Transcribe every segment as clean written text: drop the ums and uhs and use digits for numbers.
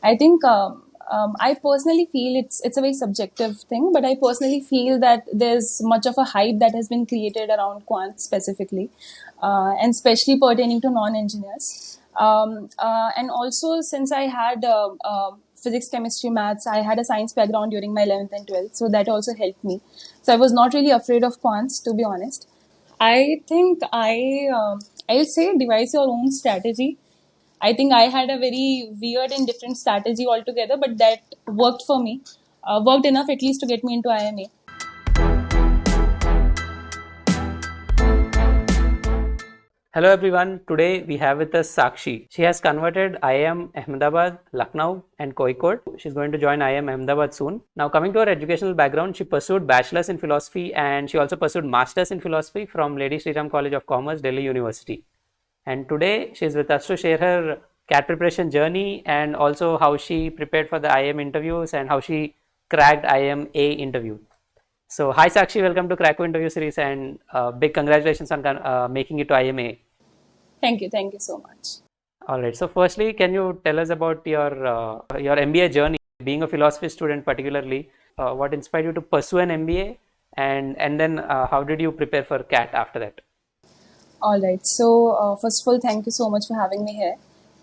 I think I personally feel it's a very subjective thing, but I personally feel that there's much of a hype that has been created around quant specifically, and especially pertaining to non-engineers. And also, since I had physics, chemistry, maths, I had a science background during my 11th and 12th, so that also helped me. So I was not really afraid of quants, to be honest. I think I'll say devise your own strategy. I think I had a very weird and different strategy altogether, but that worked for me. Worked enough at least to get me into IIMA. Hello everyone, today we have with us Sakshi. She has converted IIM Ahmedabad, Lucknow and Kozhikode. She's going to join IIM Ahmedabad soon. Now coming to her educational background, she pursued bachelor's in philosophy and she also pursued master's in philosophy from Lady Shri Ram College of Commerce, Delhi University. And today she is with us to share her CAT preparation journey and also how she prepared for the IIM interviews and how she cracked IIMA interview. So, hi Sakshi, welcome to Cracku interview series and big congratulations on making it to IIMA. Thank you so much. All right. So, firstly, can you tell us about your MBA journey? Being a philosophy student, particularly, what inspired you to pursue an MBA, and then how did you prepare for CAT after that? All right. So, first of all, thank you so much for having me here.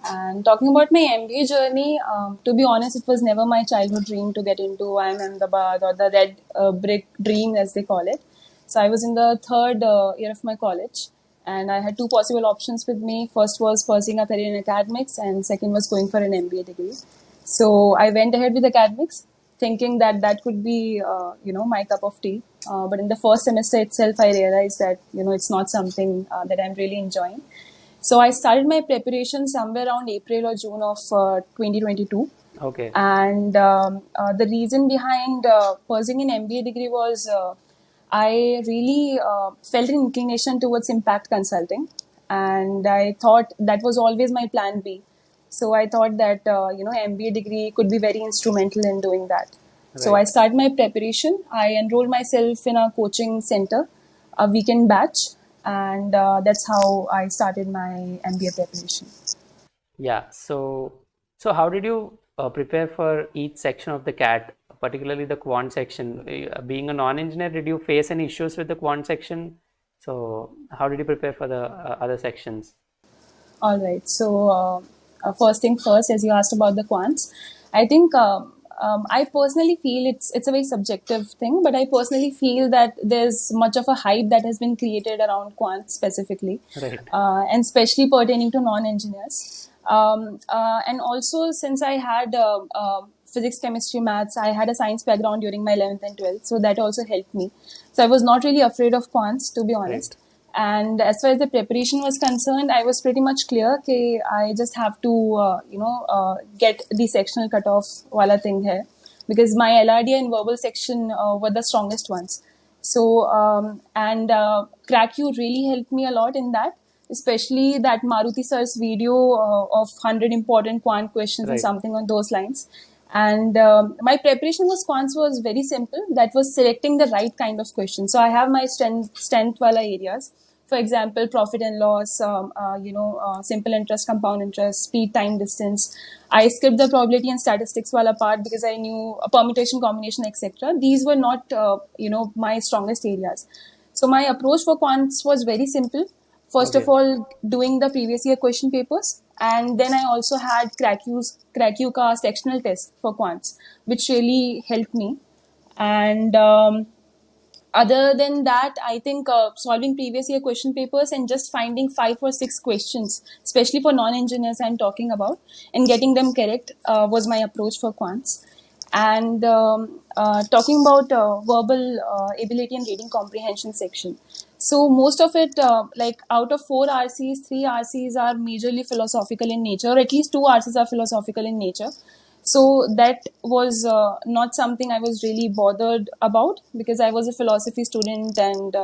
And talking about my MBA journey, to be honest, it was never my childhood dream to get into IIM Ahmedabad or the red brick dream, as they call it. So, I was in the third year of my college, and I had two possible options with me. First was pursuing a career in academics, and second was going for an MBA degree. So, I went ahead with academics, thinking that that could be, my cup of tea. But in the first semester itself, I realized that, it's not something that I'm really enjoying. So I started my preparation somewhere around April or June of 2022. Okay. And the reason behind pursuing an MBA degree was I really felt an inclination towards impact consulting. And I thought that was always my plan B. So I thought that, MBA degree could be very instrumental in doing that. So I started my preparation. I enrolled myself in a coaching center, a weekend batch, and that's how I started my MBA preparation. Yeah. So how did you prepare for each section of the CAT, particularly the quant section? Being a non-engineer, did you face any issues with the quant section? So how did you prepare for the other sections? All right. So first thing first, as you asked about the quants, I think I personally feel it's a very subjective thing, but I personally feel that there's much of a hype that has been created around quants specifically, Right. And especially pertaining to non-engineers. And also, since I had physics, chemistry, maths, I had a science background during my 11th and 12th, so that also helped me. So I was not really afraid of quants, to be honest. Right. And as far as the preparation was concerned, I was pretty much clear that I just have to, get the sectional cutoff wala thing here, because my LRDI and verbal section were the strongest ones. So, and Cracku really helped me a lot in that, especially that Maruti sir's video of 100 important quant questions and something on those lines. And my preparation was quants was very simple. That was selecting the right kind of question. So I have my strength wala areas. For example, profit and loss, simple interest, compound interest, speed, time, distance. I skipped the probability and statistics wala part because I knew a permutation, combination, etc. These were not, my strongest areas. So my approach for quants was very simple. First of all, doing the previous year question papers. And then I also had Cracku ka sectional test for quants, which really helped me. And other than that, I think solving previous year question papers and just finding 5 or 6 questions, especially for non-engineers I'm talking about, and getting them correct was my approach for quants. And talking about verbal ability and reading comprehension section. So most of it, like out of 4 RCs, 3 RCs are majorly philosophical in nature, or at least 2 RCs are philosophical in nature. So that was not something I was really bothered about, because I was a philosophy student and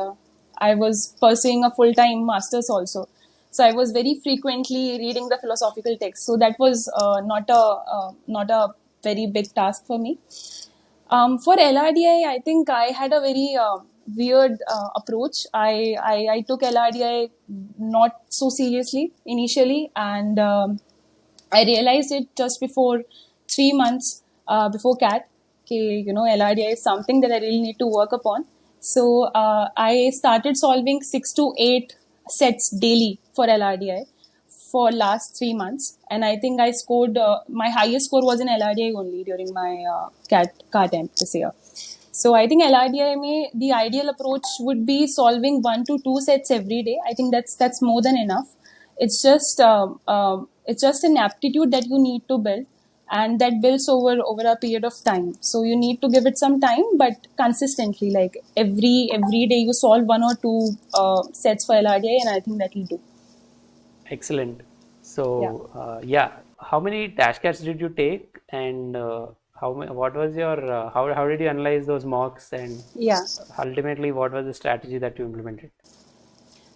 I was pursuing a full-time master's also. So I was very frequently reading the philosophical text. So that was not a very big task for me. For LRDI, I think I had a very weird approach. I took LRDI not so seriously initially, and I realized it just before 3 months before CAT. Okay, LRDI is something that I really need to work upon. So I started solving 6 to 8 sets daily for LRDI for last 3 months, and I think I scored my highest score was in LRDI only during my CAT attempt this year. So I think LRDIMA, the ideal approach would be solving 1 to 2 sets every day. I think that's more than enough. It's just an aptitude that you need to build, and that builds over a period of time. So you need to give it some time, but consistently, like every day you solve 1 or 2 sets for LRDI, and I think that will do. Excellent. So how many dash cats did you take, and what was your how did you analyze those mocks, and ultimately what was the strategy that you implemented?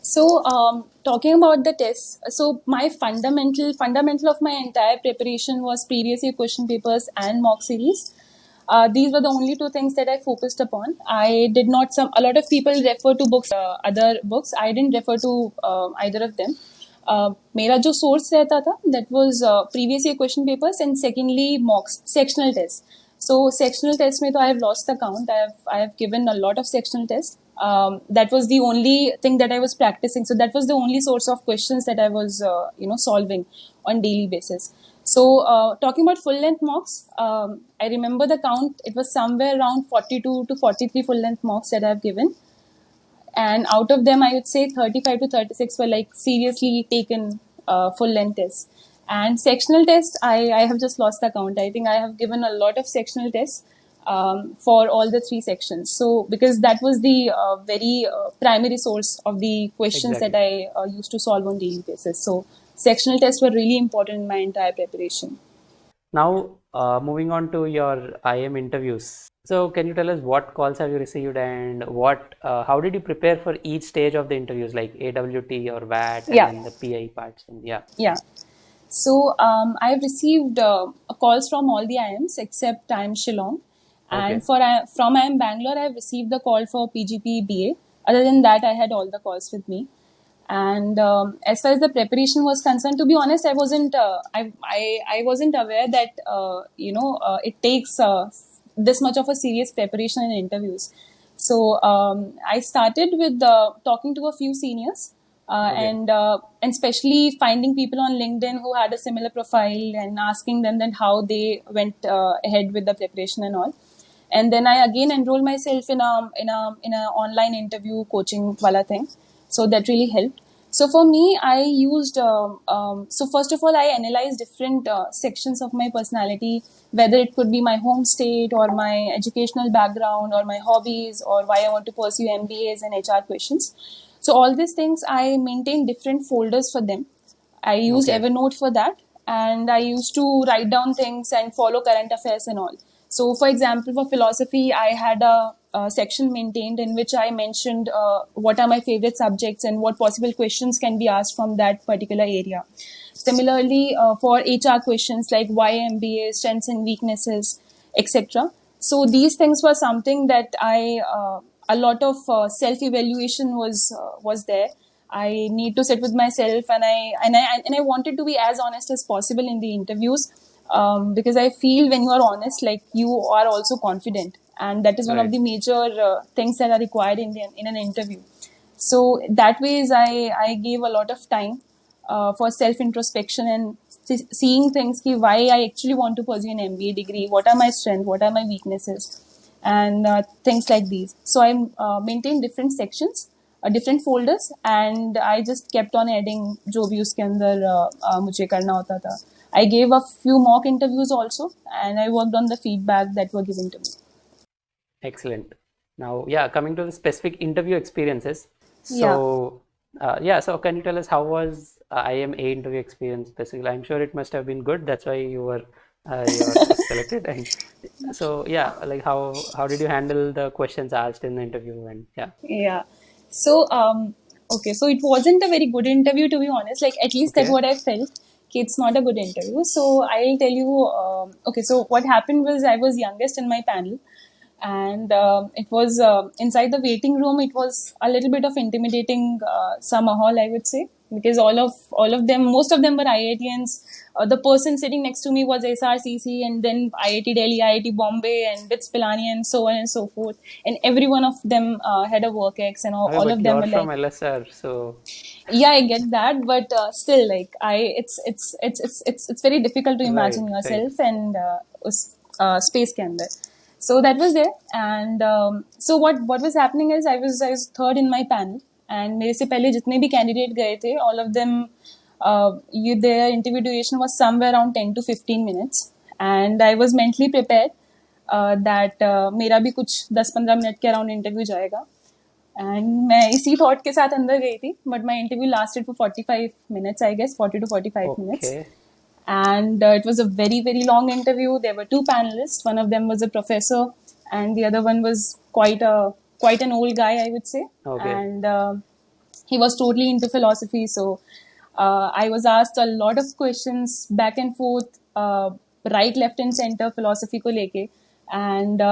So talking about the tests, so my fundamental of my entire preparation was previous year question papers and mock series. These were the only 2 things that I focused upon. I did not. A lot of people refer to books, other books. I didn't refer to either of them. मेरा जो source रहता था, that was previous year question papers, and secondly mocks, sectional tests. So sectional tests में तो I have lost the count. I have given a lot of sectional tests. That was the only thing that I was practicing. So that was the only source of questions that I was solving on daily basis. So talking about full length mocks, I remember the count. It was somewhere around 42 to 43 full length mocks that I have given. And out of them, I would say 35 to 36 were like seriously taken full length tests. And sectional tests, I have just lost the count. I think I have given a lot of sectional tests for all the 3 sections. So because that was the very primary source of the questions that I used to solve on daily basis. So sectional tests were really important in my entire preparation. Now moving on to your IIM interviews. So can you tell us what calls have you received, and how did you prepare for each stage of the interviews, like AWT or VAT and then the PI parts? And So I've received calls from all the IIMs except IIM Shillong. And from IIM Bangalore, I've received the call for PGP BA. Other than that, I had all the calls with me. And as far as the preparation was concerned, to be honest, I wasn't aware that it takes this much of a serious preparation in interviews. So I started with talking to a few seniors. And especially finding people on LinkedIn who had a similar profile and asking them then how they went ahead with the preparation and all. And then I again enrolled myself in a online interview coaching wala thing. So that really helped. So for me, I used, so first of all, I analyzed different sections of my personality, whether it could be my home state or my educational background or my hobbies or why I want to pursue MBAs and HR questions. So all these things, I maintained different folders for them. I used Evernote for that, and I used to write down things and follow current affairs and all. So for example, for philosophy, I had a section maintained in which I mentioned what are my favorite subjects and what possible questions can be asked from that particular area. Similarly, for HR questions like why MBA, strengths and weaknesses, etc. So these things were something that a lot of self-evaluation was there. I need to sit with myself, and I wanted to be as honest as possible in the interviews, because I feel when you are honest, like you are also confident, and that is one of the major things that are required in an interview. So that ways I gave a lot of time for self-introspection and seeing things ki why I actually want to pursue an MBA degree, what are my strengths, what are my weaknesses, and things like these. So I maintained different sections, different folders, and I just kept on adding जो भी उसके अंदर मुझे करना होता था. I gave a few mock interviews also, and I worked on the feedback that were given to me. Excellent. Now, coming to the specific interview experiences. So, so can you tell us how was IIMA interview experience specifically? I'm sure it must have been good. That's why you were selected. And so, like how did you handle the questions asked in the interview? And So, so it wasn't a very good interview, to be honest. Like, at least that's what I felt. It's not a good interview. So I'll tell you, so what happened was I was youngest in my panel, and it was inside the waiting room. It was a little bit of intimidating, some mahal, I would say. because all of them, most of them were IITians. The person sitting next to me was SRCC, and then IIT Delhi, IIT Bombay, and BITS Pilani, and so on and so forth. And every one of them had a work ex, and Okay, all but of them you're were from like, LSR, so yeah, I get that, but still, like, it's very difficult to right, imagine right. yourself and space के अंदर. So that was there, and so what was happening is I was third in my panel, and मेरे से पहले जितने भी candidate गए थे, all of them, their interview duration was somewhere around 10 to 15 minutes, and I was mentally prepared that मेरा भी कुछ 10-15 मिनट के अराउंड इंटरव्यू जाएगा. एंड मैं इसी थॉट के साथ अंदर गई थी, but my interview lasted for 45 minutes, I guess 40 to 45 minutes. Okay. And it was a very, very long interview. There were two panelists. One of them was a professor, and the other one was quite an old guy, I would say. Okay. And he was totally into philosophy. So I was asked a lot of questions back and forth, right, left, and center, philosophy ko leke. And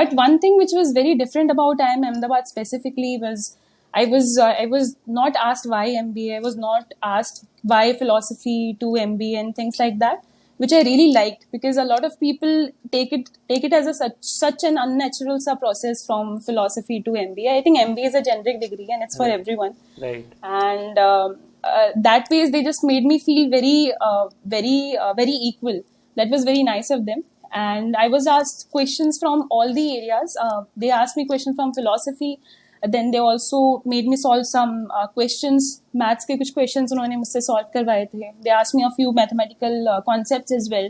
but one thing which was very different about IIM Ahmedabad specifically was I was not asked why MBA. I was not asked why philosophy to MBA and things like that, which I really liked, because a lot of people take it as a such an unnatural process from philosophy to MBA. I think MBA is a generic degree and it's for everyone. Right. And that way they just made me feel very equal. That was very nice of them. And I was asked questions from all the areas. They asked me questions from philosophy. Then they also made me solve some questions. Maths के कुछ questions उन्होंने मुझसे solve करवाए थे. They asked me a few mathematical concepts as well.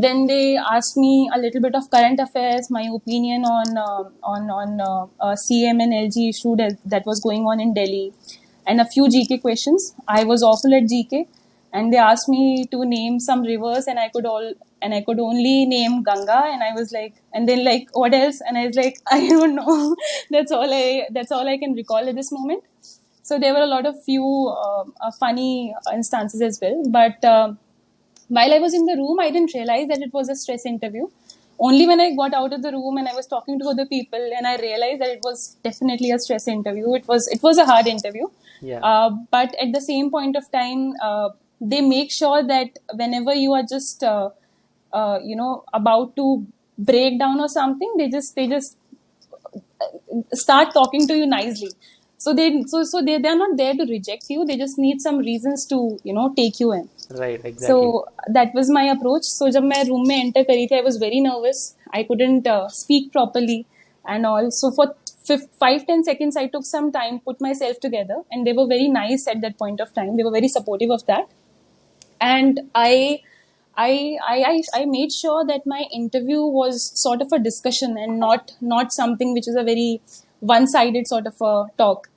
Then they asked me a little bit of current affairs, my opinion on CM and LG issue that was going on in Delhi, and a few GK questions. I was awful at GK, and they asked me to name some rivers, and I could only name Ganga, and I was like, and then like, what else? And I was like, I don't know. That's all I can recall at this moment. So there were a lot of few funny instances as well, but while I was in the room, I didn't realize that it was a stress interview. Only when I got out of the room and I was talking to other people, and I realized that it was definitely a stress interview. It was a hard interview. Yeah. But at the same point of time, they make sure that whenever you are just about to break down or something, they just start talking to you nicely. So they're not there to reject you. They just need some reasons to take you in. Right, exactly. So that was my approach. So जब मैं room में enter करी थी, I was very nervous. I couldn't speak properly and all. So for 5-10 seconds, I took some time, put myself together, and they were very nice at that point of time. They were very supportive of that, and I made sure that my interview was sort of a discussion and not something which is a very one-sided sort of a talk.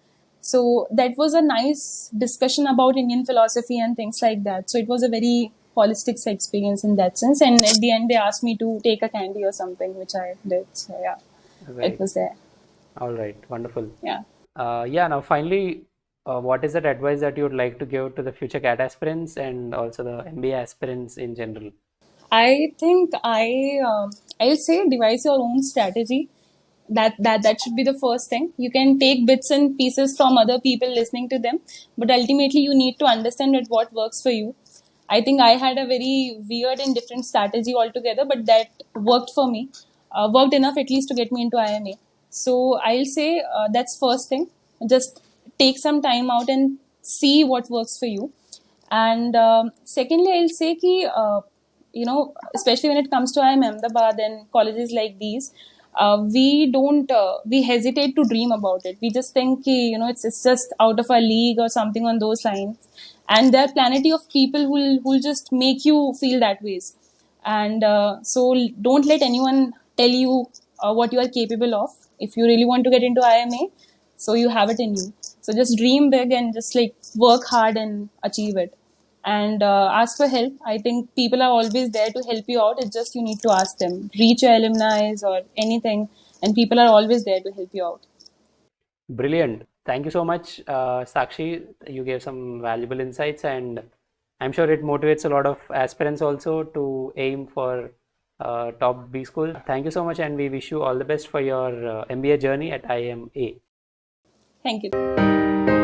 So that was a nice discussion about Indian philosophy and things like that. So it was a very holistic experience in that sense. And at the end, they asked me to take a candy or something, which I did. So yeah, Right. it was there. All right, wonderful. Yeah. Now finally, what is that advice that you would like to give to the future CAT aspirants and also the MBA aspirants in general? I think I'll say devise your own strategy. That should be the first thing. You can take bits and pieces from other people listening to them, but ultimately you need to understand that what works for you. I think I had a very weird and different strategy altogether, but that worked for me. Worked enough at least to get me into IIMA. So I'll say that's first thing. Just take some time out and see what works for you. And secondly, I'll say ki, especially when it comes to IIM Ahmedabad and colleges like these, we hesitate to dream about it. We just think ki, it's just out of our league or something on those lines. And there are plenty of people who'll just make you feel that ways. And so don't let anyone tell you what you are capable of. If you really want to get into IIMA, so you have it in you. So just dream big and just like work hard and achieve it. And ask for help. I think people are always there to help you out. It's just you need to ask them. Reach your alumni or anything, and people are always there to help you out. Brilliant. Thank you so much, Sakshi. You gave some valuable insights, and I'm sure it motivates a lot of aspirants also to aim for top B school. Thank you so much, and we wish you all the best for your MBA journey at IIMA. Thank you.